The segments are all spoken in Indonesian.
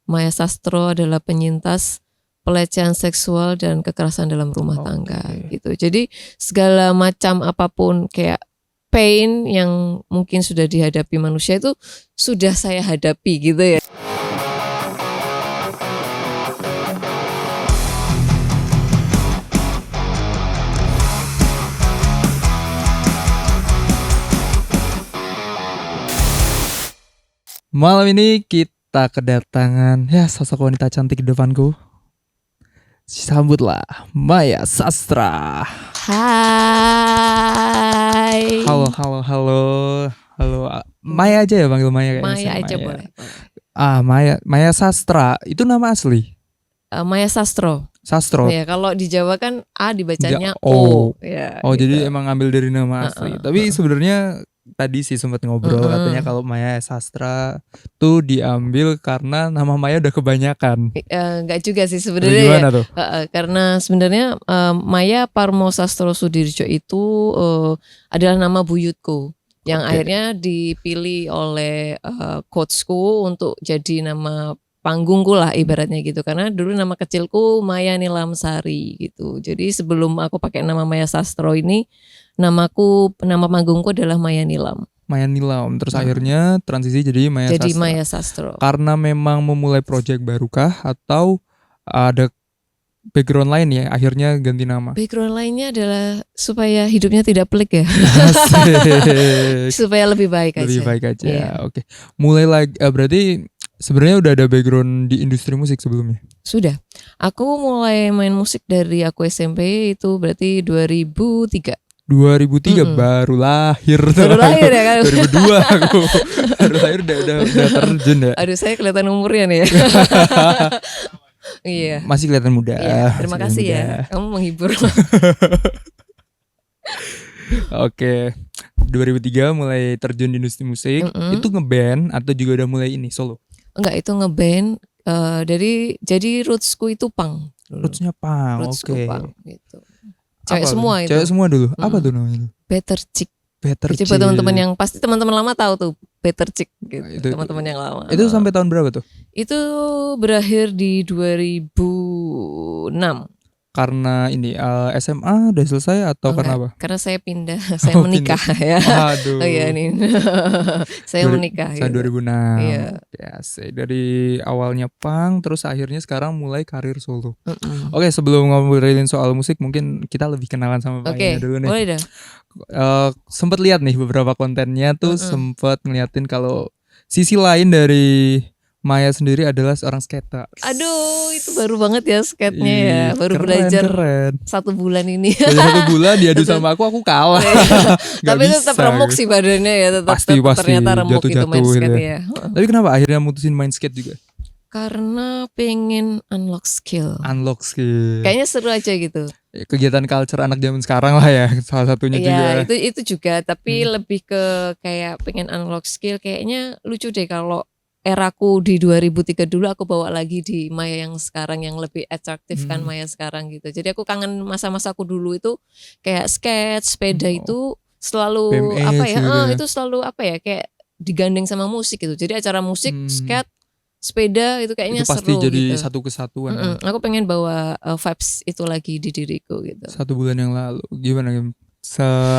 Maya Sastro adalah penyintas pelecehan seksual dan kekerasan dalam rumah tangga gitu. Jadi segala macam apapun kayak pain yang mungkin sudah dihadapi manusia itu sudah saya hadapi gitu ya. Malam ini kita kedatangan sosok wanita cantik di depanku. Sambutlah Maya Sastra. Hai. Halo. Maya aja ya, panggil Maya kayaknya. Maya aja boleh. Maya Sastra itu nama asli. Maya Sastro. Ya, kalau di Jawa kan A dibacanya O. Ya, gitu. Jadi emang ambil dari nama asli. Tapi sebenarnya tadi sih sempat ngobrol katanya kalau Maya Sastra tuh diambil karena nama Maya udah kebanyakan. Enggak juga sih sebenarnya. Gimana tuh? Karena sebenarnya Maya Parmo Sastro Sudirjo itu adalah nama buyutku yang akhirnya dipilih oleh coachku untuk jadi nama panggungku lah ibaratnya gitu, karena dulu nama kecilku Maya Nilam Sari gitu. Jadi sebelum aku pakai nama Maya Sastro ini, nama panggungku adalah Maya Nilam. Maya Nilam, terus akhirnya transisi jadi Maya Sastra. Maya Sastro. Karena memang memulai project barukah atau ada background lain ya akhirnya ganti nama? Background lainnya adalah supaya hidupnya tidak pelik ya. Supaya lebih baik aja. Lebih baik aja. Yeah. Oke. Mulai lagi berarti sebenarnya udah ada background di industri musik sebelumnya? Sudah. Aku mulai main musik dari aku SMP itu berarti 2003. 2003 baru lahir ya kan? 2002 aku baru lahir udah terjun ya. Aduh, saya kelihatan umurnya nih ya. Iya. Masih kelihatan muda. Iya, terima kasih muda. Ya, kamu menghibur. Oke. 2003 mulai terjun di industri musik. Itu ngeband atau juga udah mulai ini solo? Enggak, itu ngeband. Jadi rootsku itu punk. Rootsnya punk, oke. Punk gitu. Cewek semua itu. Cewek semua dulu. Apa tuh namanya? Better Chick. Jadi buat teman-teman yang pasti teman-teman lama tahu tuh Better Chick gitu. Teman-teman yang lama. Itu sampai tahun berapa tuh? Itu berakhir di 2006. Karena ini SMA udah selesai atau karena apa? Karena saya pindah, saya menikah ya. Aduh. Oh iya nih. Saya menikah. Saya 2006. Iya. Dari awalnya punk terus akhirnya sekarang mulai karir solo. Oke, sebelum ngobrolin soal musik mungkin kita lebih kenalan sama Maya dulu nih. Boleh dah. Sempet lihat nih beberapa kontennya tuh sempet ngeliatin kalau sisi lain dari Maya sendiri adalah seorang skater. Aduh, itu baru banget ya skate-nya ya. Baru belajar 1 bulan ini. Belajar 1 bulan diadu sama aku kalah. Tapi tetap remuk sih badannya ya. Pasti ternyata remuk itu main skate ya. Tapi kenapa akhirnya mutusin main skate juga? Karena pengen unlock skill. Kayaknya seru aja gitu. Kegiatan culture anak zaman sekarang lah ya, salah satunya juga. Iya, itu juga. Tapi lebih ke kayak pengen unlock skill. Kayaknya lucu deh kalau eraku di 2003 dulu aku bawa lagi di Maya yang sekarang yang lebih atraktif kan Maya sekarang gitu. Jadi aku kangen masa-masaku dulu itu kayak skate, sepeda itu selalu BMX, itu selalu kayak digandeng sama musik gitu. Jadi acara musik, skate, sepeda itu kayaknya itu pasti seru jadi gitu. Satu kesatuan. Aku pengen bawa vibes itu lagi di diriku gitu. 1 bulan yang lalu gimana?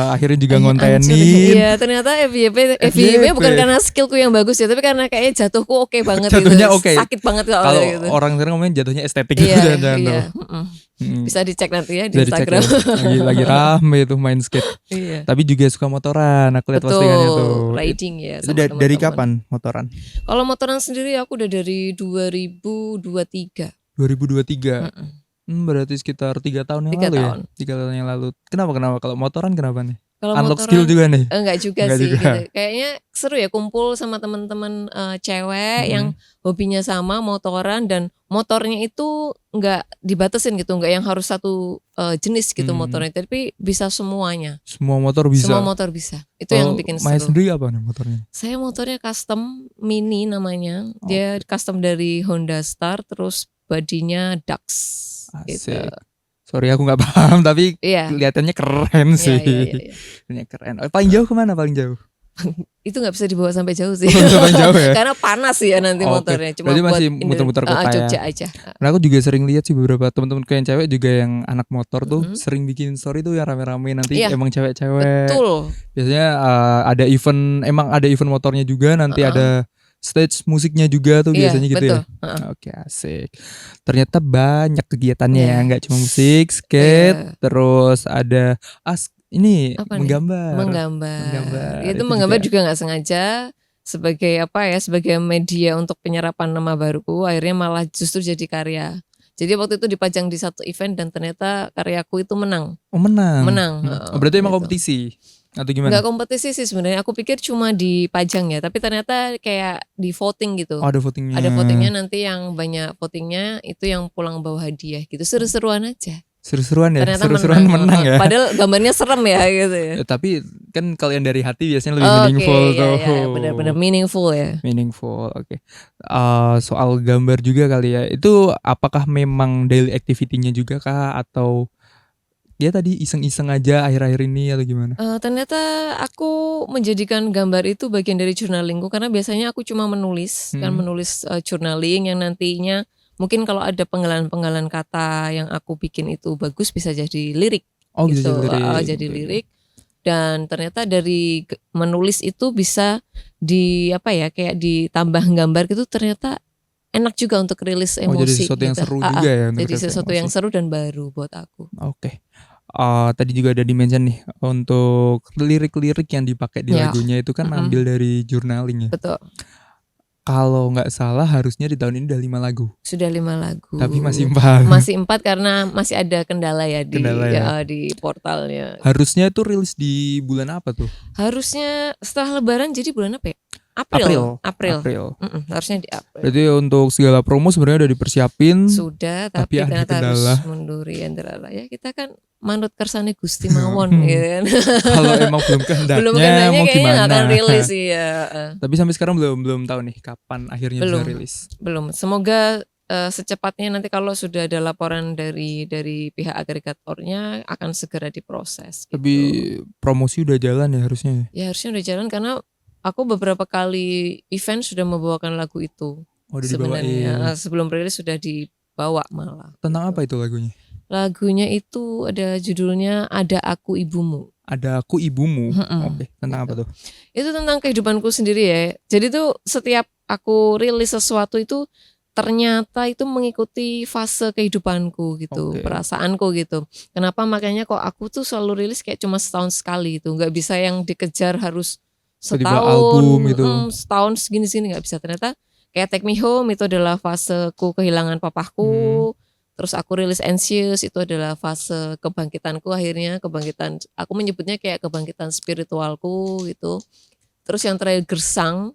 Akhirnya juga ngontenin. Iya, ternyata FYP bukan karena skillku yang bagus ya, tapi karena kayaknya jatuhku oke banget jatuhnya gitu. Sakit banget kalau gitu. Orang sekarang ngomongin jatuhnya estetik iya, gitu. Iya. Bisa dicek nanti ya di Instagram. lagi rame tuh main skate. Iya. Tapi juga suka motoran. Aku lihat postingannya tuh. Riding ya. Itu dari kapan motoran? Kalau motoran sendiri aku udah dari 2023. 2023. Berarti sekitar 3 tahun yang lalu ya. 3 tahun yang lalu. Kenapa kalau motoran kenapa nih? Kalau unlock motoran, skill juga nih? Enggak juga sih. Gitu. Kayaknya seru ya kumpul sama teman-teman cewek yang hobinya sama motoran dan motornya itu enggak dibatasin gitu, enggak yang harus satu jenis gitu motornya, tapi bisa semuanya. Semua motor bisa. Semua motor bisa. Itu yang bikin seru. Maya sendiri apa nih motornya? Saya motornya custom mini namanya. Dia custom dari Honda Star, terus bodinya Dux. Gitu. Sorry aku nggak paham tapi kelihatannya keren sih. Iya. Keren. Paling jauh kemana paling jauh? Itu nggak bisa dibawa sampai jauh sih. Sampai jauh ya. Karena panas sih ya nanti Oke. motornya. Cuma Berarti buat masih muter-muter kota ya. Jogja aja. Nah aku juga sering lihat sih beberapa teman-teman kayak cewek juga yang anak motor tuh Mm-mm. sering bikin story tuh yang rame-rame nanti Iya, emang cewek-cewek. betul. Biasanya ada event motornya juga nanti Uh-uh. ada stage musiknya juga tuh Iya, biasanya gitu betul. ya. Oke, asik. Ternyata banyak kegiatannya Iya. ya, nggak cuma musik, skate, Iya. terus ada ini Apa nih? menggambar. Menggambar. Itu Itu menggambar juga nggak sengaja sebagai apa ya? Sebagai media untuk penyerapan nama baruku. Akhirnya malah justru jadi karya. Jadi waktu itu dipajang di satu event dan ternyata karyaku itu menang. Oh menang. Menang. Oh, berarti emang Gitu. kompetisi atau gimana? Nggak kompetisi sih sebenarnya. Aku pikir cuma dipajang ya. Tapi ternyata kayak di voting gitu. Oh ada votingnya. Ada votingnya, nanti yang banyak votingnya itu yang pulang bawa hadiah gitu. Seru-seruan aja. Seru-seruan ya. Ternyata Seru-seruan menang ya. Padahal gambarnya serem ya gitu ya. Tapi kan kalau yang dari hati biasanya lebih Oke, meaningful tuh. ya, benar-benar meaningful ya. Meaningful, oke. Soal gambar juga kali ya. Itu apakah memang daily activity-nya juga kah atau dia tadi iseng-iseng aja akhir-akhir ini atau gimana? Ternyata aku menjadikan gambar itu bagian dari journalingku karena biasanya aku cuma menulis menulis journaling yang nantinya mungkin kalau ada penggalan-penggalan kata yang aku bikin itu bagus bisa jadi lirik. Oh bisa Gitu. jadi lirik. Jadi lirik. Dan ternyata dari menulis itu bisa kayak ditambah gambar gitu, ternyata enak juga untuk rilis emosi. jadi sesuatu yang gitu. seru juga ya untuk Jadi rilis sesuatu emosi. yang seru dan baru buat aku. Oke. Tadi juga ada di-mention nih untuk lirik-lirik yang dipakai di Ya. lagunya itu kan ambil dari journaling ya. Betul. Kalau nggak salah harusnya di tahun ini udah 5 lagu. Sudah 5 lagu. Tapi masih 4. Masih 4 karena masih ada kendala ya di Kendala ya. di portalnya. Harusnya itu rilis di bulan apa tuh? Harusnya setelah Lebaran, jadi bulan apa ya? April. Harusnya di April. Berarti untuk segala promo sebenarnya udah dipersiapin. Sudah, tapi ada ternyata kendala. harus munduri antara ya kita kan manut kersane Gusti mawon gitu kan. Kalau emang belum kehendaknya Belum kehendaknya mau kayaknya gimana? nggak akan rilis ya. Tapi sampai sekarang belum tahu nih kapan akhirnya Belum. bisa rilis. Belum. Semoga secepatnya nanti kalau sudah ada laporan dari pihak agregatornya akan segera diproses. Gitu. Tapi promosi udah jalan ya harusnya. Ya harusnya udah jalan karena aku beberapa kali event sudah membawakan lagu itu. Oh, udah Sebenarnya dibawain. sebelum rilis sudah dibawa malah. Tentang gitu. apa itu lagunya? Lagunya itu ada judulnya Ada Aku Ibumu. Ada Aku Ibumu. Mm-mm. Oke, tentang apa tuh? Itu tentang kehidupanku sendiri ya. Jadi tuh setiap aku rilis sesuatu itu ternyata itu mengikuti fase kehidupanku gitu, Oke. perasaanku gitu. Kenapa makanya kok aku tuh selalu rilis kayak cuma setahun sekali itu, nggak bisa yang dikejar harus Tiba-tiba setahun, album gitu. setahun segini-segini nggak bisa. Ternyata kayak Take Me Home itu adalah faseku kehilangan papahku. Terus aku rilis Anxious itu adalah fase kebangkitanku, akhirnya kebangkitan, aku menyebutnya kayak kebangkitan spiritualku gitu. Terus yang terakhir Gersang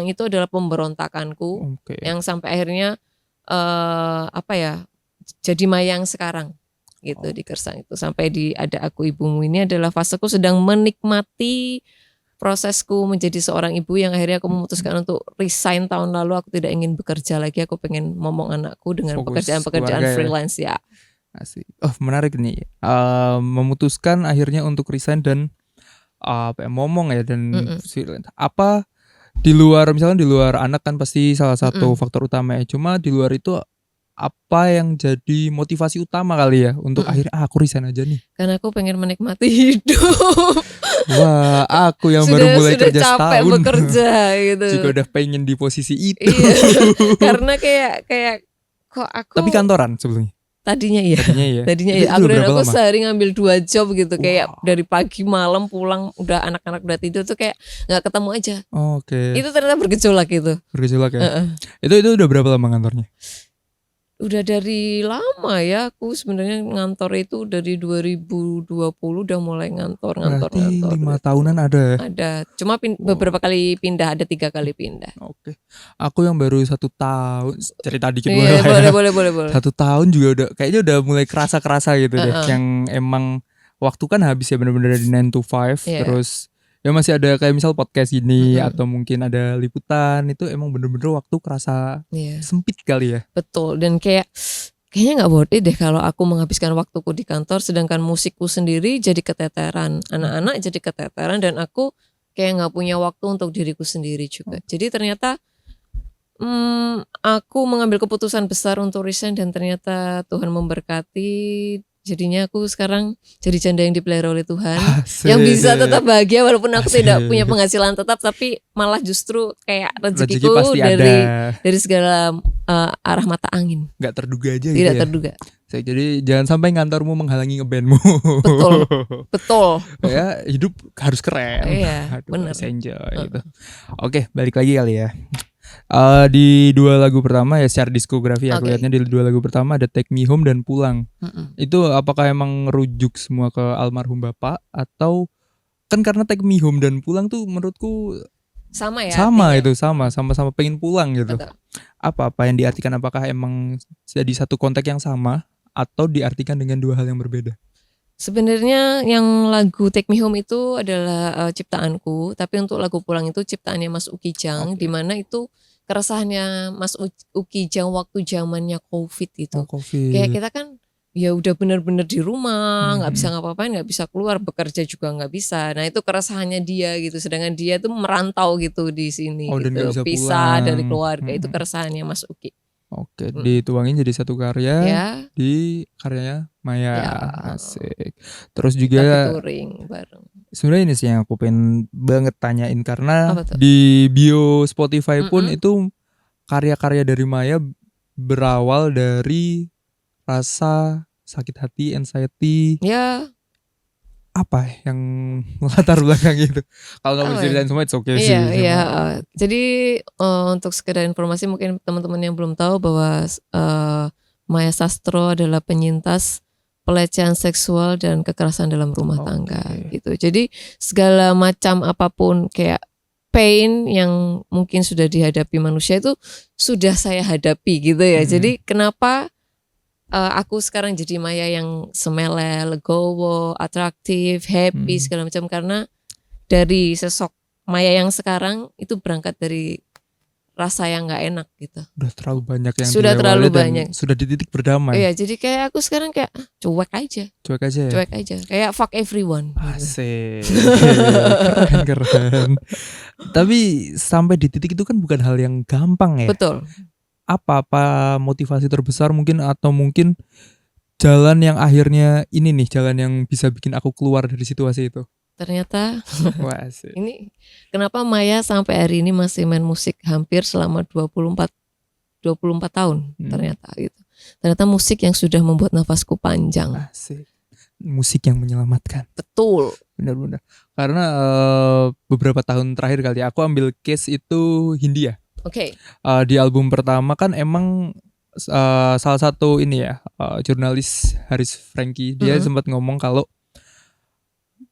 itu adalah pemberontakanku Oke. yang sampai akhirnya jadi mayang sekarang gitu di Gersang itu. Sampai di Ada Aku Ibumu ini adalah faseku sedang menikmati prosesku menjadi seorang ibu yang akhirnya aku memutuskan untuk resign tahun lalu. Aku tidak ingin bekerja lagi, aku pengen momong anakku dengan Fokus pekerjaan-pekerjaan keluarga ya. freelance ya. Asik. Oh, menarik nih. Memutuskan akhirnya untuk resign dan momong ya dan freelance. Apa di luar misalnya di luar anak kan pasti salah satu faktor utama ya. Cuma di luar itu apa yang jadi motivasi utama kali ya untuk akhirnya aku resign aja nih. Karena aku pengen menikmati hidup. Wah, aku yang baru mulai kerja capek setahun. bekerja gitu. Juga udah pengen di posisi itu. Iya. Karena kayak kok aku Tapi kantoran sebelumnya. tadinya iya. Tadinya Itu iya. Aku berapa lama? sehari ngambil 2 job gitu. Kayak Wow. dari pagi malam pulang udah anak-anak udah tidur tuh kayak nggak ketemu aja. Oke. Itu ternyata bergejolak gitu. Bergejolak ya. Itu udah berapa lama kantornya? Udah dari lama ya, aku sebenarnya ngantor itu dari 2020 udah mulai ngantor. Berarti 5 gitu. tahunan ada ya? Ada, cuma beberapa kali pindah, ada 3 kali pindah. Oke. Aku yang baru 1 tahun, cerita dikit Iya, boleh. 1 tahun juga udah kayaknya udah mulai kerasa gitu deh. Yang emang waktu kan habis ya bener-bener dari 9 to 5. Iya. Terus ya masih ada kayak misal podcast gini atau mungkin ada liputan, itu emang bener-bener waktu kerasa Iya. sempit kali ya. Betul, dan kayaknya nggak worth it deh kalau aku menghabiskan waktuku di kantor sedangkan musikku sendiri jadi keteteran, anak-anak jadi keteteran, dan aku kayak nggak punya waktu untuk diriku sendiri juga. Jadi ternyata aku mengambil keputusan besar untuk resign dan ternyata Tuhan memberkati. Jadinya aku sekarang jadi janda yang dipelihara oleh Tuhan, yang bisa tetap bahagia walaupun aku tidak punya penghasilan tetap, tapi malah justru kayak rezekiku dari segala arah mata angin. Gak terduga aja Tidak gitu ya. terduga. Jadi jangan sampai ngantormu menghalangi ngebandmu. Betul. Ya hidup harus keren. Iya, benar. Enjoy gitu. Oke, balik lagi kali ya. Di 2 lagu pertama ya secara diskografi aku lihatnya di 2 lagu pertama ada Take Me Home dan Pulang. Itu apakah emang rujuk semua ke almarhum bapak atau kan karena Take Me Home dan Pulang tuh menurutku sama ya. Sama-sama pengen pulang gitu. Betul. Apa yang diartikan, apakah emang jadi satu konteks yang sama atau diartikan dengan 2 hal yang berbeda? Sebenarnya yang lagu Take Me Home itu adalah ciptaanku, tapi untuk lagu Pulang itu ciptaannya Mas Uki Jang, di mana itu keresahannya Mas Uki Jang waktu zamannya COVID itu. Kayak kita kan ya udah benar-benar di rumah, nggak bisa ngapa-ngapain, nggak bisa keluar, bekerja juga nggak bisa. Nah itu keresahannya dia gitu, sedangkan dia tuh merantau gitu di sini, gitu, pisah dari keluarga. Itu keresahannya Mas Uki. Oke, dituangin jadi satu karya ya. Di karyanya Maya. Ya. Asik. Terus juga touring bareng. Sebenarnya ini sih yang aku pengen banget tanyain karena di bio Spotify pun itu karya-karya dari Maya berawal dari rasa sakit hati, anxiety. Ya. Apa yang latar belakang itu? Kalau nggak bisa ceritain semua, it's okay sih. Iya. Jadi untuk sekedar informasi mungkin teman-teman yang belum tahu bahwa Maya Sastro adalah penyintas pelecehan seksual dan kekerasan dalam rumah tangga gitu. Jadi segala macam apapun kayak pain yang mungkin sudah dihadapi manusia itu sudah saya hadapi gitu ya. Jadi kenapa aku sekarang jadi Maya yang semele, legowo, atraktif, happy segala macam, karena dari sosok Maya yang sekarang itu berangkat dari rasa yang nggak enak gitu. Udah terlalu banyak yang sudah terlalu banyak. Sudah di titik berdamai. Iya, jadi kayak aku sekarang kayak cuek aja. Kayak fuck everyone. Asik. Keren. Tapi sampai di titik itu kan bukan hal yang gampang ya. Betul. Apa motivasi terbesar mungkin, atau mungkin jalan yang akhirnya ini nih, jalan yang bisa bikin aku keluar dari situasi itu? Ternyata ini kenapa Maya sampai hari ini masih main musik hampir selama 24 tahun ternyata gitu. Ternyata musik yang sudah membuat nafasku panjang. Asik. Musik yang menyelamatkan. Betul. Benar-benar. Karena beberapa tahun terakhir kali aku ambil case itu Hindia. Oke. Di album pertama kan emang salah satu ini ya, jurnalis Haris Franky dia sempat ngomong kalau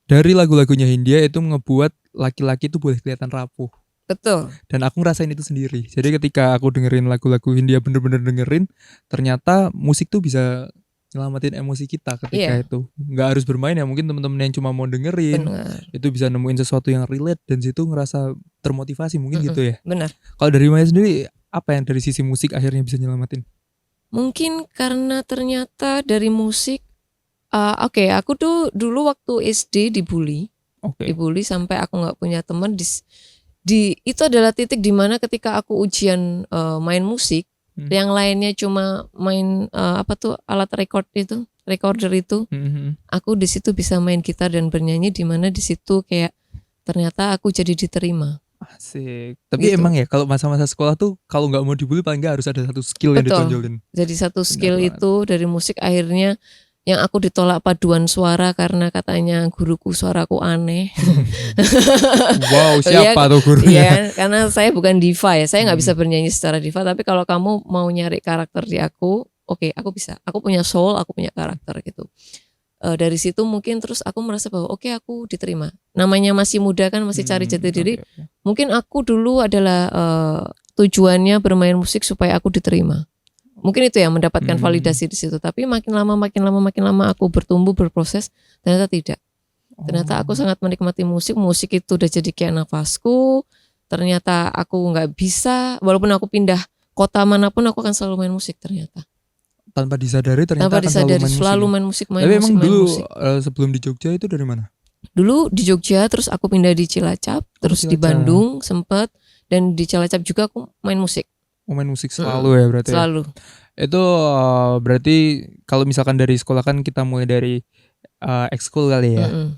dari lagu-lagunya Hindia itu ngebuat laki-laki itu boleh kelihatan rapuh. Betul. Dan aku ngerasain itu sendiri. Jadi ketika aku dengerin lagu-lagu Hindia, bener-bener dengerin, ternyata musik tuh bisa nyelamatin emosi kita ketika itu. Nggak harus bermain ya, mungkin teman-teman yang cuma mau dengerin. Benar. Itu bisa nemuin sesuatu yang relate dan situ ngerasa termotivasi mungkin gitu ya. Benar. Kalau dari Maya sendiri, apa yang dari sisi musik akhirnya bisa nyelamatin? Mungkin karena ternyata dari musik, aku tuh dulu waktu SD dibully. Dibully sampai aku nggak punya teman. Itu adalah titik dimana ketika aku ujian main musik, yang lainnya cuma main alat recorder itu, aku di situ bisa main gitar dan bernyanyi, dimana di situ kayak ternyata aku jadi diterima. Asik. Tapi gitu. Emang ya kalau masa-masa sekolah tuh kalau nggak mau dibully paling nggak harus ada satu skill yang ditonjolin. Jadi satu skill itu dari musik akhirnya yang aku ditolak paduan suara karena katanya guruku suaraku aneh. Wow, siapa tuh gurunya? Iya, karena saya bukan diva ya, saya nggak bisa bernyanyi secara diva. Tapi kalau kamu mau nyari karakter di aku, oke, aku bisa. Aku punya soul, aku punya karakter gitu. Dari situ mungkin terus aku merasa bahwa oke, aku diterima. Namanya masih muda kan, masih cari jati diri. Mungkin aku dulu adalah tujuannya bermain musik supaya aku diterima. Mungkin itu ya, mendapatkan validasi di situ. Tapi makin lama aku bertumbuh, berproses, ternyata tidak. Ternyata aku sangat menikmati musik. Musik itu udah jadi kayak nafasku. Ternyata aku nggak bisa, walaupun aku pindah kota manapun, aku akan selalu main musik ternyata. Tanpa disadari ternyata selalu main musik. Tapi emang dulu sebelum di Jogja itu dari mana? Dulu di Jogja, terus aku pindah di Cilacap, terus di Cilacap. Bandung sempet, dan di Cilacap juga aku main musik. Main musik selalu ya berarti. Selalu. Itu berarti kalau misalkan dari sekolah kan kita mulai dari ekskul kali ya.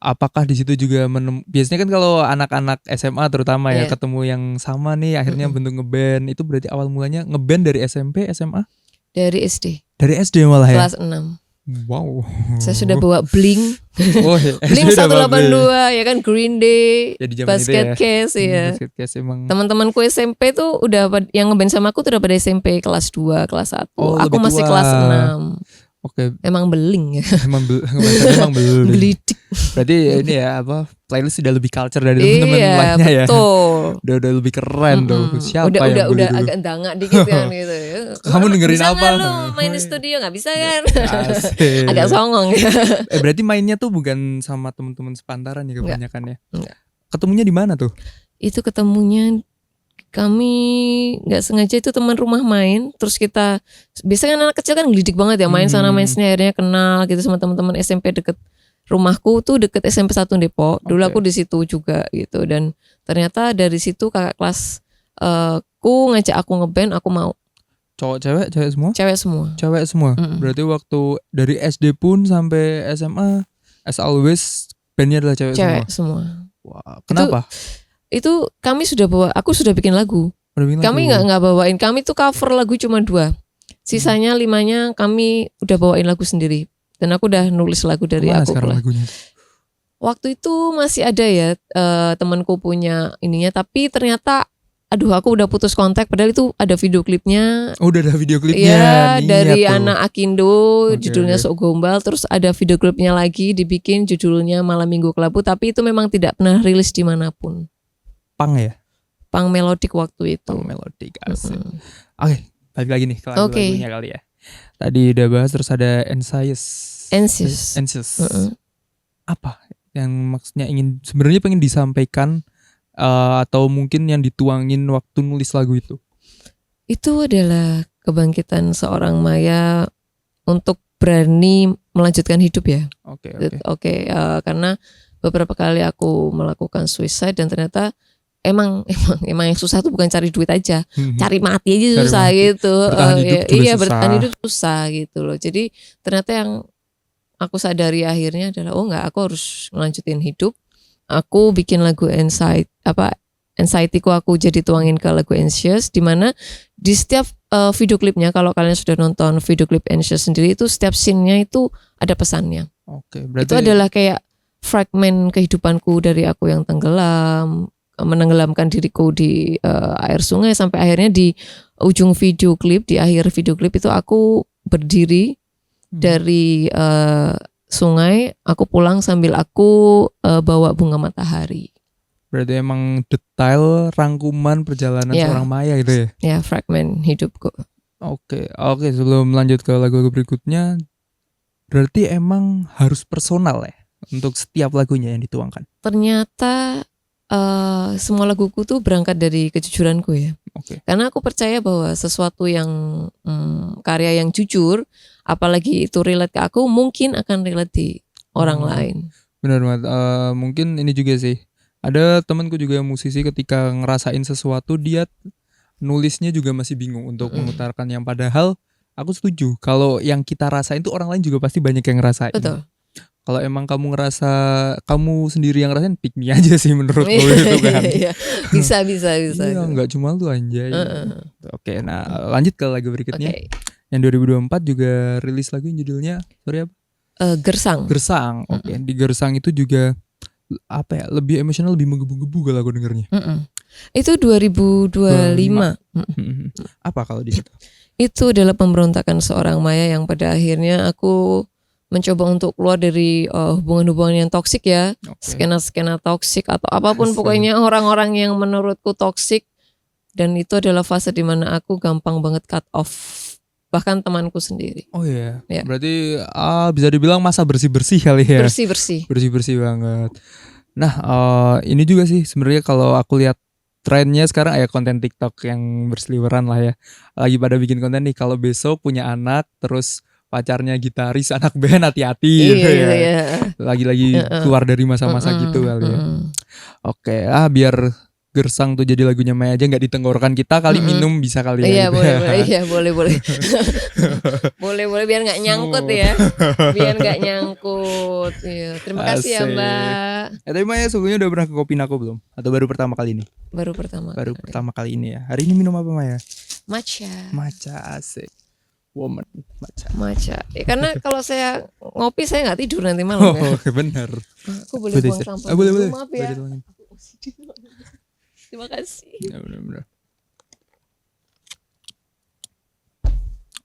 Apakah di situ juga biasanya kan kalau anak-anak SMA terutama ya ketemu yang sama nih akhirnya bentuk ngeband, itu berarti awal mulanya ngeband dari SMP, SMA? Dari SD. Dari SD malah ya? Kelas 6. Wow. Saya sudah bawa Blink. Blink SD udah 182 ya kan, Green Day, ya, di zaman Basket itu ya. Case ya. Basket Case emang. Teman-temanku SMP tuh udah yang ngeband sama aku tuh udah pada SMP kelas 2, kelas 1. Oh, aku lebih masih tua. kelas 6. Oke. Emang beling ya. Emang beling. Belidik. Berarti ini ya apa, playlist sudah lebih culture dari teman-teman lainnya ya. Betul. Udah lebih keren tuh. Siapa yang udah dulu? agak dangak dikit kan gitu ya. Kamu dengerin bisa apa? Bisa lu main di studio nggak bisa kan? Asik. Agak songong ya. Berarti mainnya tuh bukan sama teman-teman sepantaran ya kebanyakan ya? Enggak. Ketemunya di mana tuh? Itu ketemunya kami nggak sengaja, itu teman rumah main, terus kita biasanya kan anak kecil kan ngelidik banget ya, main sana main sini, akhirnya kenal gitu sama teman-teman SMP deket rumahku tuh, deket SMP 1 Depok. Dulu aku di situ juga gitu, dan ternyata dari situ kakak kelas ku ngajak aku ngeband, aku mau. Cowok cewek, cewek semua? Cewek semua. Berarti waktu dari SD pun sampai SMA as always bandnya adalah cewek semua. Wah, kenapa? Itu kami sudah aku sudah bikin lagu. Kami nggak bawain, kami tuh cover lagu cuma 2. Sisanya 5-nya kami udah bawain lagu sendiri. Dan aku udah nulis lagu dari Mana aku. Sekarang lagunya? Waktu itu masih ada ya temanku punya ininya, tapi ternyata aku udah putus kontak, padahal itu ada video klipnya. Oh, udah ada video klipnya. Iya, dari anak Akindo, judulnya Sok Gombal, terus ada video klipnya lagi dibikin judulnya Malam Minggu Kelabu, tapi itu memang tidak pernah rilis dimanapun. Pang ya? Pang melodik waktu itu. Pang melodik, asik. Oke, balik lagi nih ke lagu-lagunya kali ya. Tadi udah bahas, terus ada Anxious. Apa yang maksudnya sebenarnya pengen disampaikan atau mungkin yang dituangin waktu nulis lagu itu? Itu adalah kebangkitan seorang Maya untuk berani melanjutkan hidup ya. Oke. Karena beberapa kali aku melakukan suicide dan ternyata emang yang susah tuh bukan cari duit aja, cari mati aja susah gitu. Bertahan hidup susah gitu loh. Jadi ternyata yang aku sadari akhirnya adalah aku harus melanjutin hidup. Aku bikin lagu anxiety-ku aku jadi tuangin ke lagu Anxious, di mana di setiap video klipnya, kalau kalian sudah nonton video klip Anxious sendiri, itu setiap scene-nya itu ada pesannya. Berarti itu adalah kayak fragmen kehidupanku dari aku yang tenggelam, menenggelamkan diriku di air sungai, sampai akhirnya di ujung video klip, di akhir video klip itu aku berdiri dari sungai, aku pulang sambil aku bawa bunga matahari. Berarti emang detail rangkuman perjalanan seorang Maya gitu ya? Ya, fragmen hidupku. Oke, sebelum lanjut ke lagu-lagu berikutnya, berarti emang harus personal ya untuk setiap lagunya yang dituangkan? Ternyata semua laguku tuh berangkat dari kejujuranku ya. Karena aku percaya bahwa sesuatu yang karya yang jujur, apalagi itu relate ke aku, mungkin akan relate di orang lain. Benar banget. Mungkin ini juga sih, ada temanku juga yang musisi, ketika ngerasain sesuatu dia nulisnya juga masih bingung untuk mengutarakan, yang padahal aku setuju kalau yang kita rasain tuh orang lain juga pasti banyak yang ngerasain. Betul. Kalau emang kamu ngerasa kamu sendiri yang ngerasain, pick me aja sih menurut gue itu kan. Bisa. Iya, nggak cuma lu anjay. Oke, nah lanjut ke lagu berikutnya. Yang 2024 juga rilis lagu yang judulnya apa? Gersang. Oke. Di Gersang itu juga apa ya, lebih emosional, lebih menggebu-gebu kalau aku dengernya. Itu 2025. Apa kalau di situ? Itu adalah pemberontakan seorang Maya yang pada akhirnya aku mencoba untuk keluar dari hubungan-hubungan yang toksik ya, skena-skena toksik atau apapun, pokoknya orang-orang yang menurutku toksik. Dan itu adalah fase dimana aku gampang banget cut off, bahkan temanku sendiri. Oh iya, berarti bisa dibilang masa bersih-bersih kali ya. Bersih-bersih banget. Nah, ini juga sih sebenarnya kalau aku lihat trennya sekarang ya, konten TikTok yang berseliweran lah ya, lagi pada bikin konten nih, kalau besok punya anak terus pacarnya gitaris anak band hati-hati gitu ya. Iya. Lagi-lagi keluar dari masa-masa gitu kali ya. Oke, biar gersang tuh jadi lagunya Maya aja nggak ditenggorokan kita kali minum bisa kali ya. Iya boleh. boleh biar nggak nyangkut ya. Biar nggak nyangkut. Iya. Terima kasih ya Mbak. Tapi Maya sebelumnya udah pernah ke Kopinaco belum? Atau baru pertama kali ini? Baru pertama kali ini ya. Hari ini minum apa Maya? Matcha asik. Woman matcha. Ya, karena kalau saya ngopi saya nggak tidur nanti malam ya. Bener. Aku boleh buang sampah. Boleh. Maaf ya. Terima kasih. Ya, bener.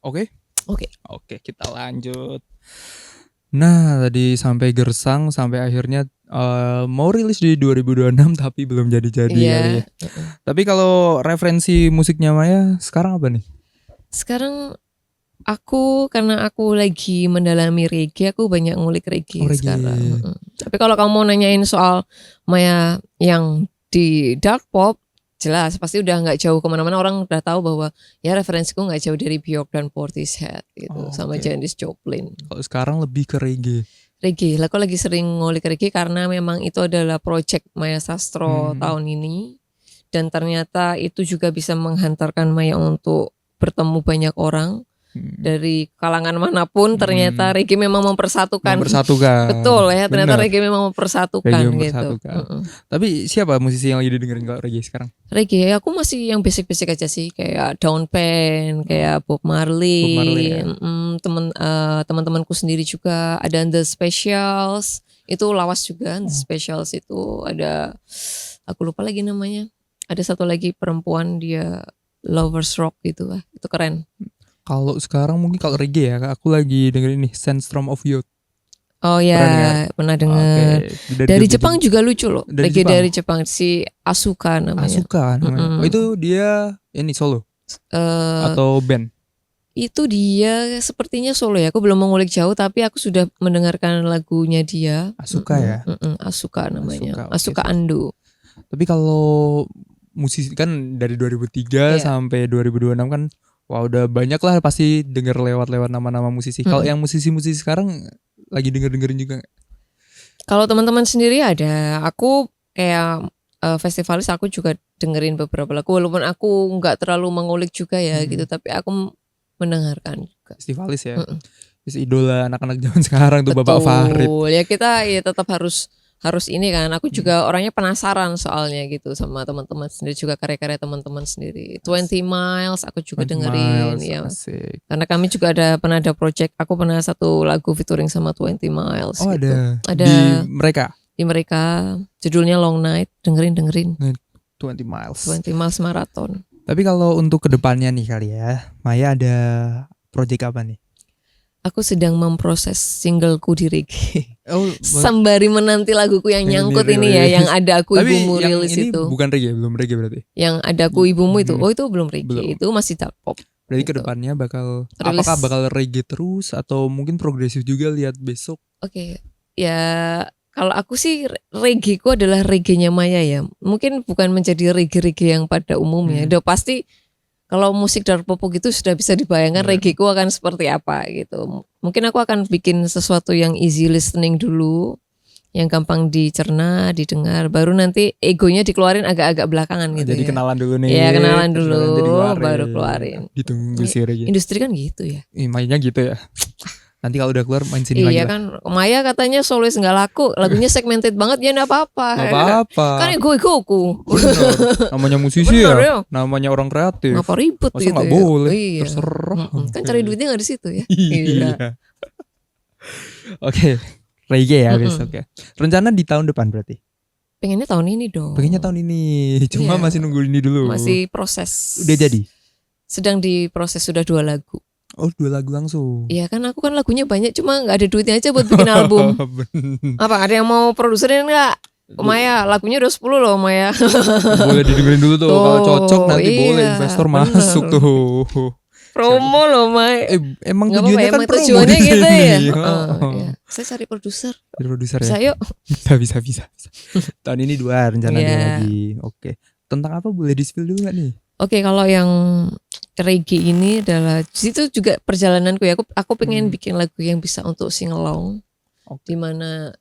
Oke, kita lanjut. Nah, tadi sampai gersang sampai akhirnya mau rilis di 2026 tapi belum jadi-jadi ya. Tapi kalau referensi musiknya Maya sekarang apa nih? Sekarang karena aku lagi mendalami reggae, aku banyak ngulik reggae sekarang. Tapi kalau kamu mau nanyain soal Maya yang di dark pop, jelas pasti udah nggak jauh kemana-mana, orang udah tahu bahwa ya referensiku nggak jauh dari Bjork dan Portishead gitu, sama Janis Joplin. Kalau sekarang lebih ke reggae, aku lagi sering ngulik reggae karena memang itu adalah project Maya Sastro tahun ini, dan ternyata itu juga bisa menghantarkan Maya untuk bertemu banyak orang. Dari kalangan manapun ternyata reggae memang mempersatukan. Betul ya, ternyata reggae memang mempersatukan gitu. Tapi siapa musisi yang lagi didengerin kalau reggae sekarang? Reggae aku masih yang basic-basic aja sih, kayak Dawn Penn, kayak Bob Marley ya. Teman-temanku sendiri juga ada The Specials, itu lawas juga. The Specials itu ada, aku lupa lagi namanya. Ada satu lagi perempuan, dia Lovers Rock gitu lah, itu keren. Kalau sekarang mungkin kalau reggae ya, aku lagi dengerin nih Sandstorm of Youth. Oh ya, pernah denger. Dari Jepang juga lucu loh. Reggae dari Jepang, si Asuka namanya. Itu dia ini solo atau band? Itu dia sepertinya solo ya. Aku belum mengulik jauh, tapi aku sudah mendengarkan lagunya dia. Asuka ya. Asuka namanya. Asuka Ando. Tapi kalau musisi kan dari 2003 sampai 2026 kan. Wah udah banyak lah pasti denger lewat nama-nama musisi. Kalau yang musisi-musisi sekarang lagi dengerin juga gak? Kalau teman-teman sendiri ada. Aku kayak festivalis aku juga dengerin beberapa lagu. Walaupun aku gak terlalu mengulik juga ya gitu. Tapi aku mendengarkan juga. Festivalis ya. Idola anak-anak zaman sekarang tuh. Betul. Bapak Farid. Ya kita ya tetap harus ini kan. Aku juga orangnya penasaran soalnya gitu sama teman-teman sendiri, juga karya-karya teman-teman sendiri. 20 Miles aku juga dengerin ya. Asik. Karena kami juga pernah ada project, aku pernah satu lagu featuring sama 20 Miles gitu. Ada di mereka judulnya Long Night, dengerin 20 Miles Marathon. Tapi kalau untuk kedepannya nih kali ya, Maya ada project apa nih? Aku sedang memproses singleku di reggae. Sembari menanti laguku yang nyangkut ini ya, yang ada aku ibumu rilis itu. Bukan reggae, belum reggae berarti. Yang ada aku ibumu itu, itu belum reggae, itu masih dark pop. Berarti gitu. Kedepannya apakah bakal reggae terus atau mungkin progresif juga lihat besok? Ya kalau aku sih reggae ku adalah reggae-nya Maya ya. Mungkin bukan menjadi reggae yang pada umumnya. Udah pasti. Kalau musik dark pop gitu sudah bisa dibayangkan reggae-ku akan seperti apa gitu. Mungkin aku akan bikin sesuatu yang easy listening dulu, yang gampang dicerna, didengar, baru nanti egonya dikeluarin agak-agak belakangan gitu. Jadi kenalan dulu nih. Iya, kenalan dulu baru keluarin. Ditunggu sih reggae. Industri kan gitu ya. Mainnya gitu ya. Nanti kalau udah keluar main sini lagi. Iya kan, Maya katanya solois nggak laku, lagunya segmented banget ya, nggak apa-apa. Nggak apa-apa. Kan ego-egoku. Namanya musisi ya, namanya orang kreatif. Ngapa ribut masa gitu? Nggak boleh. Terserah. Kan cari duitnya nggak di situ ya. Iya. Oke, reggae ya besok ya. Rencana di tahun depan berarti? Pengennya tahun ini dong. Cuma masih nunggu ini dulu. Masih proses. Udah jadi? Sedang diproses, sudah 2 lagu. Oh 2 lagu langsung. Iya kan, aku kan lagunya banyak, cuma gak ada duitnya aja buat bikin album. Apa ada yang mau produserin gak? Maya lagunya udah 10 loh Maya. Boleh didengerin dulu tuh. Kalau cocok nanti boleh investor masuk tuh. Promo loh Maya. Emang tujuannya kan promo. Tujuannya gitu ya. Ya. Saya cari produser bisa ya. Bisa. Tahun ini 2 rencana 2 lagi. Oke. Tentang apa boleh di-spill dulu gak nih? Oke, kalau yang reggae ini adalah situ juga perjalananku ya. Aku pengen bikin lagu yang bisa untuk sing along. Di mana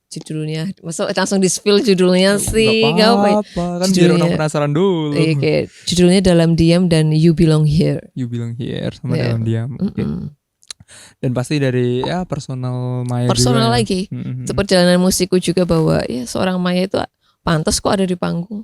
judulnya, masa langsung di spill judulnya sih? Gak apa-apa, kan biar orang penasaran dulu. Iya, kayak judulnya Dalam Diam dan You Belong Here. You Belong Here sama Dalam Diam. Okay. Dan pasti dari ya personal Maya personal juga. Lagi. Itu perjalanan musikku juga bahwa ya seorang Maya itu pantas kok ada di panggung.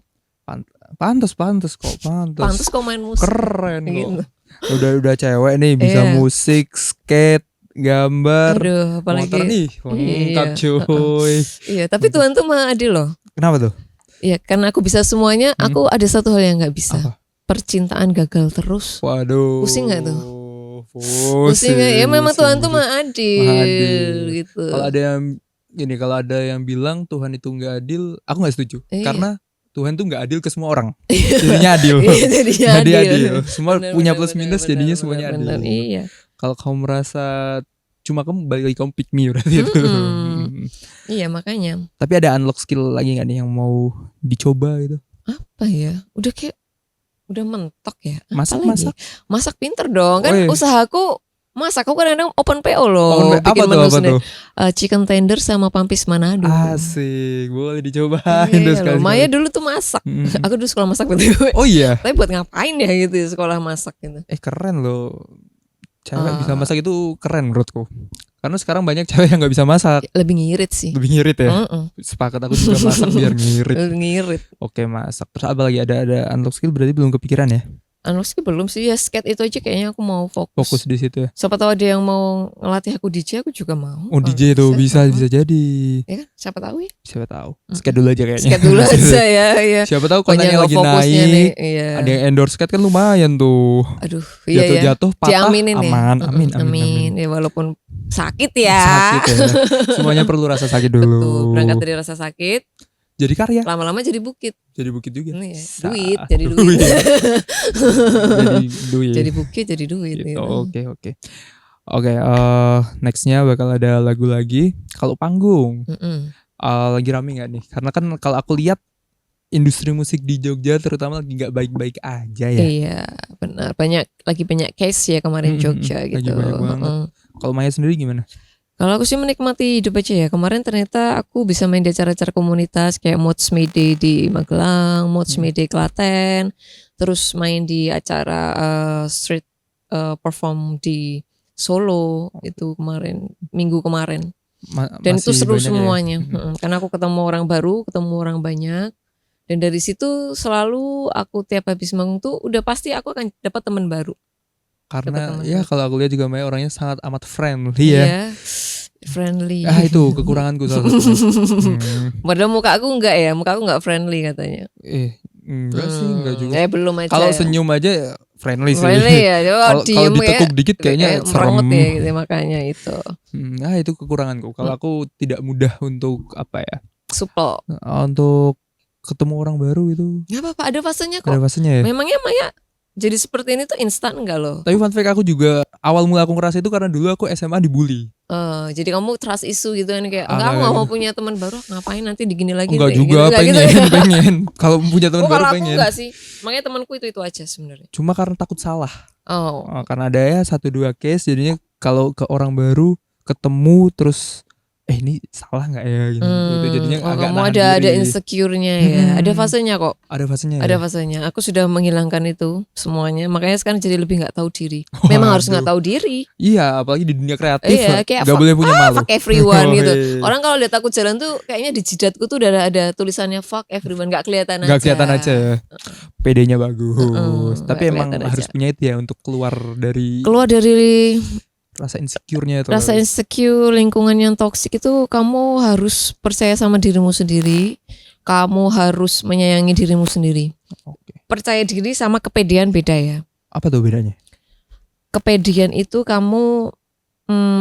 Pantas kok, pantas kok main musik, keren gitu. Kok udah cewek nih bisa musik, skate, gambar. Aduh, apalagi motor nih lengkap cuy. Iya, tapi Tuhan tuh maha adil loh. Kenapa tuh? Iya, karena aku bisa semuanya. Aku ada satu hal yang nggak bisa. Apa? Percintaan gagal terus. Waduh, pusing nggak tuh? Pusing gak? Ya memang Tuhan tuh maha adil gitu. Kalau ada yang bilang Tuhan itu nggak adil, aku nggak setuju. Karena Tuhan tuh nggak adil ke semua orang. Jadinya adil. Jadi adil. Semua punya plus minus, jadinya semuanya adil. Iya. Kalau kamu merasa cuma kamu balik lagi, kamu pick me berarti itu. Iya, makanya. Tapi ada unlock skill lagi nggak nih yang mau dicoba gitu? Apa ya? Udah mentok ya. Masak pinter dong. Kan usahaku masak. Aku kadang open PO loh. Bikin menu sendiri. Chicken tender sama pampis Manado. Asik, boleh dicobain tuh sekali. Maya dulu tuh masak. Aku dulu sekolah masak betul. Oh iya. Tapi buat ngapain ya gitu sekolah masak gitu. Keren loh. Cewek bisa masak itu keren menurutku. Karena sekarang banyak cewek yang gak bisa masak. Lebih ngirit sih. Lebih ngirit ya. Sepakat, aku juga masak biar ngirit. Lebih ngirit. Oke, masak. Terus apa lagi, ada unlock skill berarti belum kepikiran ya? Unlock skill belum sih, ya skate itu aja kayaknya aku mau fokus di situ ya. Siapa tahu ada yang mau ngelatih aku DJ, aku juga mau. Oh, DJ tuh bisa jadi. Ya kan, siapa tahu ya. Siapa tahu. Skate dulu aja kayaknya. Skate dulu aja ya. Siapa tahu kontennya lagi naik. Nih, iya. Ada yang endorse skate kan lumayan tuh. Aduh, iya. Jatuh patah diaminin aman. Ya. Amin. Ya walaupun sakit ya. Sakit ya. Semuanya perlu rasa sakit dulu. Betul, berangkat dari rasa sakit. Jadi karya. Lama-lama jadi bukit. Jadi bukit juga. Duit, jadi duit. Jadi duit. Jadi bukit, jadi duit. Gitu. Oke, nextnya bakal ada lagu lagi. Kalau panggung, lagi rame nggak nih? Karena kan kalau aku lihat industri musik di Jogja terutama lagi nggak baik-baik aja ya. Iya, benar. Lagi banyak case ya kemarin Jogja gitu. Lagi banyak banget. Kalau Maya sendiri gimana? Kalau aku sih menikmati hidup aja ya. Kemarin ternyata aku bisa main di acara-acara komunitas kayak Mods Mayday di Magelang, Mods Mayday Klaten, terus main di acara street perform di Solo itu kemarin, minggu kemarin. Dan itu seru semuanya. Ya? Karena aku ketemu orang baru, ketemu orang banyak. Dan dari situ selalu aku tiap habis manggung tuh udah pasti aku akan dapat teman baru. Karena ya kalau aku lihat juga Maya orangnya sangat amat friendly ya. Iya, friendly. Itu kekuranganku salah satu. Padahal muka aku enggak ya, muka aku enggak friendly katanya. Enggak sih, enggak juga. Belum aja. Kalau senyum aja friendly sih. Friendly ya. Kalau ditekuk dikit kayaknya serem ya gitu, makanya itu. Itu kekuranganku. Kalau aku tidak mudah untuk apa ya? Supel. Untuk ketemu orang baru itu. Enggak apa-apa, ada fasenya kok. Ada fasenya ya. Memangnya Maya jadi seperti ini tuh instan enggak loh? Tapi fun fact aku juga awal mula aku ngerasa itu karena dulu aku SMA dibully. Jadi kamu trust issue gitu kan kayak enggak, aku gak mau punya teman baru, ngapain nanti digini lagi. Enggak juga, pengen. Kalau punya teman baru kalau pengen. Aku enggak sih. Makanya temanku itu aja sebenarnya. Cuma karena takut salah. Karena ada ya 1-2 case jadinya kalau ke orang baru ketemu terus ini salah nggak ya gitu. Jadinya agak kamu ada insecure-nya ya. Ada fasenya kok. Ada fasenya. Ada fasenya. Aku sudah menghilangkan itu semuanya. Makanya sekarang jadi lebih nggak tahu diri. Memang harus nggak tahu diri. Iya, apalagi di dunia kreatif. Iya, kayak nggak boleh punya malu. Fuck everyone gitu. Orang kalau lihat aku jalan tuh kayaknya di jidatku tuh udah ada tulisannya fuck everyone, nggak kelihatan aja. Nggak kelihatan aja ya. PD-nya bagus. Tapi emang harus punya itu ya untuk keluar dari rasa insecure-nya itu. Rasa insecure, lingkungan yang toksik itu kamu harus percaya sama dirimu sendiri. Kamu harus menyayangi dirimu sendiri. Percaya diri sama kepedean beda ya. Apa tuh bedanya? Kepedean itu kamu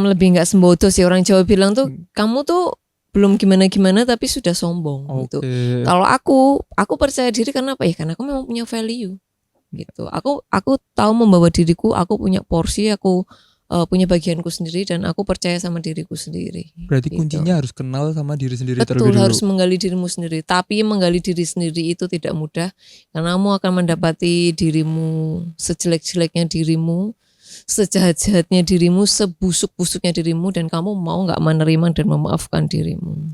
lebih nggak sembodo sih, orang Jawa bilang tuh kamu tuh belum gimana-gimana tapi sudah sombong gitu. Kalau aku percaya diri karena apa ya? Karena aku memang punya value gitu. Aku tahu membawa diriku, aku punya porsi, aku punya bagianku sendiri dan aku percaya sama diriku sendiri. Berarti Gitu. kuncinya harus kenal sama diri sendiri Betul, terlebih dulu. harus menggali dirimu sendiri. Tapi menggali diri sendiri itu tidak mudah karena kamu akan mendapati dirimu sejelek-jeleknya dirimu, sejahat-jahatnya dirimu, sebusuk-busuknya dirimu, dan kamu mau nggak menerima dan memaafkan dirimu.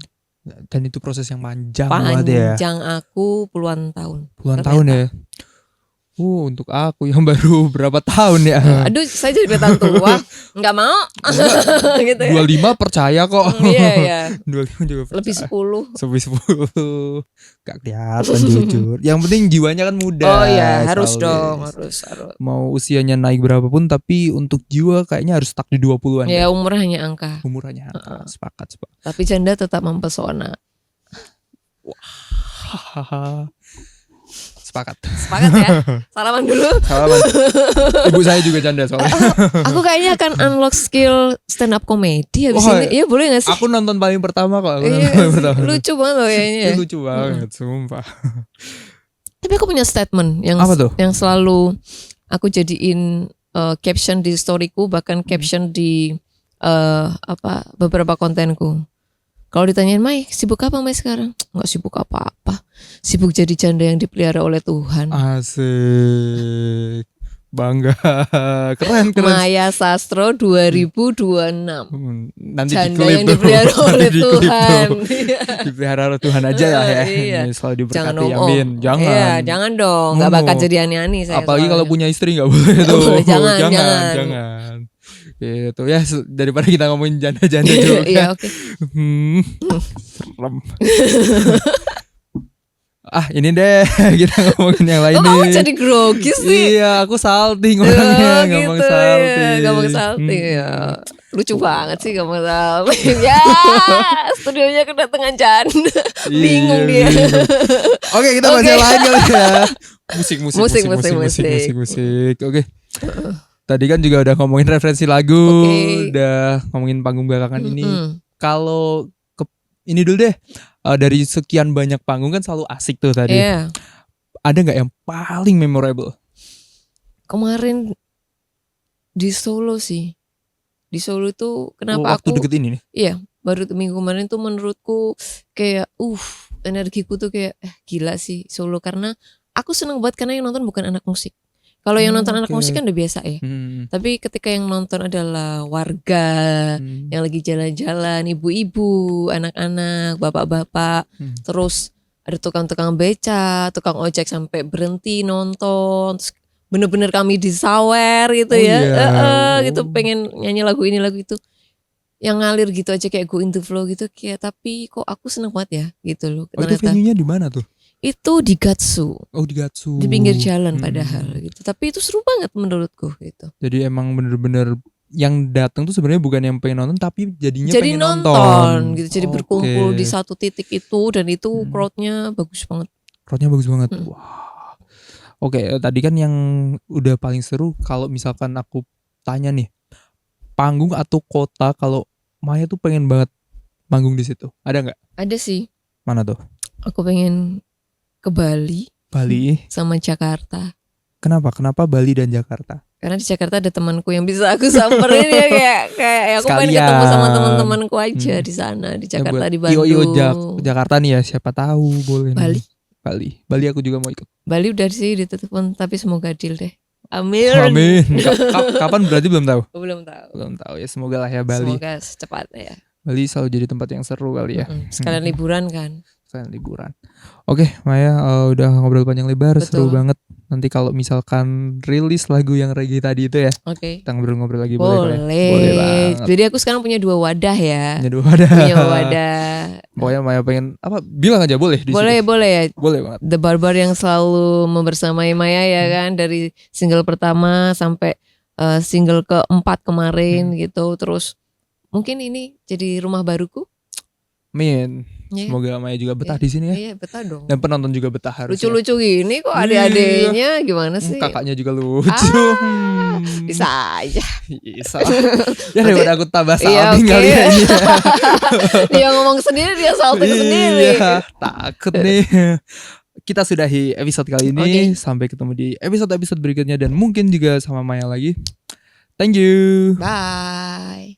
Dan itu proses yang panjang banget ya. Panjang, aku puluhan tahun. Puluhan Ternyata. tahun ya. Untuk aku yang baru berapa tahun ya. Aduh, saya jadi kelihatan tua. Nggak mau. Gitu ya. 25 percaya kok. Iya, iya. 25 juga percaya. Lebih 10. Lebih 10. Gak kelihatan jujur. Yang penting jiwanya kan muda. Oh iya, harus Selalu. dong, harus. Mau usianya naik berapapun, tapi untuk jiwa kayaknya harus stuck di 20-an. Ya, umur hanya angka. Umur hanya angka. Sepakat. Tapi janda tetap mempesona. Wah. Sepakat ya. Salaman dulu. Salaman. Ibu saya juga janda soalnya. Aku kayaknya akan unlock skill stand up comedy habis ini. Iya, boleh gak sih? Aku nonton paling pertama kok. Lucu banget loh kayaknya. Lucu banget, sumpah. Tapi aku punya statement yang apa tuh? Yang selalu aku jadiin caption di storyku, bahkan caption di beberapa kontenku. Kalau ditanyain, Mai, sibuk apa Mai sekarang? Nggak sibuk apa-apa. Sibuk jadi janda yang dipelihara oleh Tuhan. Asik. Bangga. Keren. Maya Sastro 2026. Nanti janda yang dipelihara oleh Tuhan. Dipelihara oleh Tuhan aja lah ya. Iya. Selalu Jangan diberkati, amin. Jangan. Iya, jangan dong. Gak bakal jadi aneh-aneh saya. Apalagi soalnya. kalau punya istri gak boleh tuh. Jangan. Gitu ya, daripada kita ngomongin janda-janda juga. Iya, oke. Serem. Ini deh kita ngomongin yang lain nih. Kamu jadi grogi sih. Iya, aku salting orangnya, gampang gitu, salting. Ya, gampang salting ya. Lucu banget sih gampang salting. Ya, studionya kedatangan janda. Bingung dia. Oke, kita bahas yang lain kali ya. Musik. Oke. Tadi kan juga udah ngomongin referensi lagu, udah ngomongin panggung belakangan ini. Kalau ini dulu deh, dari sekian banyak panggung kan selalu asik tuh tadi. Yeah. Ada nggak yang paling memorable? Kemarin di Solo sih. Di Solo tuh kenapa waktu aku? deket ini nih? Iya, baru minggu kemarin tuh menurutku kayak energiku tuh kayak gila sih Solo, karena aku seneng banget karena yang nonton bukan anak musik. Kalau yang nonton anak musik kan udah biasa ya. Tapi ketika yang nonton adalah warga yang lagi jalan-jalan, ibu-ibu, anak-anak, bapak-bapak, terus ada tukang-tukang beca, tukang ojek sampai berhenti nonton. Terus bener-bener kami disawer gitu gitu, pengen nyanyi lagu ini lagu itu. Yang ngalir gitu aja kayak go into flow gitu, kayak tapi kok aku seneng banget ya gitu loh. Itu venue-nya di mana tuh? Itu di Gatsu. Di Gatsu. Di pinggir jalan padahal gitu. Tapi itu seru banget menurutku gitu. Jadi emang bener-bener yang datang tuh sebenarnya bukan yang pengen nonton, tapi jadinya jadi pengen nonton gitu. Jadi berkumpul di satu titik itu, dan itu crowdnya bagus banget. Crowdnya bagus banget. Wah. Oke, tadi kan yang udah paling seru, kalau misalkan aku tanya nih, panggung atau kota kalau Maya tuh pengen banget manggung di situ, ada nggak? Ada sih. Mana tuh? Aku pengen ke Bali sama Jakarta. Kenapa Bali dan Jakarta? Karena di Jakarta ada temanku yang bisa aku samperin ya, kayak aku pengen ketemu sama teman-temanku aja di sana, di Jakarta, di Bandung. Jakarta nih ya, siapa tahu boleh. Bali aku juga mau ikut. Bali udah sih ditelepon, tapi semoga deal deh. Amin. Kapan berarti belum tahu? Belum tahu Ya, semoga lah ya Bali. Semoga secepatnya ya. Bali selalu jadi tempat yang seru kali ya. Sekalian liburan kan. Oke, Maya, udah ngobrol panjang lebar. Betul. Seru banget. Nanti kalau misalkan rilis lagu yang reggae tadi itu ya, kita ngobrol-ngobrol lagi. Boleh banget. Jadi aku sekarang punya 2 wadah ya. Punya wadah. Pokoknya Maya pengen apa? Bilang aja boleh. Boleh ya. Boleh banget. The Barbar yang selalu membersamai Maya ya kan, dari single pertama sampai single keempat kemarin gitu. Terus mungkin ini jadi rumah baruku. Amin. Semoga Maya juga betah di sini ya. Iya, betah dong. Dan penonton juga betah harusnya. Lucu-lucu gini kok adik-adiknya, gimana sih? Kakaknya juga lucu. Bisa aja. Bisa. Ya daripada aku tambah salting kali ya ini. Dia ngomong sendiri, dia salting sendiri. Iya, takut nih. Kita sudahi episode kali ini. Sampai ketemu di episode-episode berikutnya, dan mungkin juga sama Maya lagi. Thank you. Bye.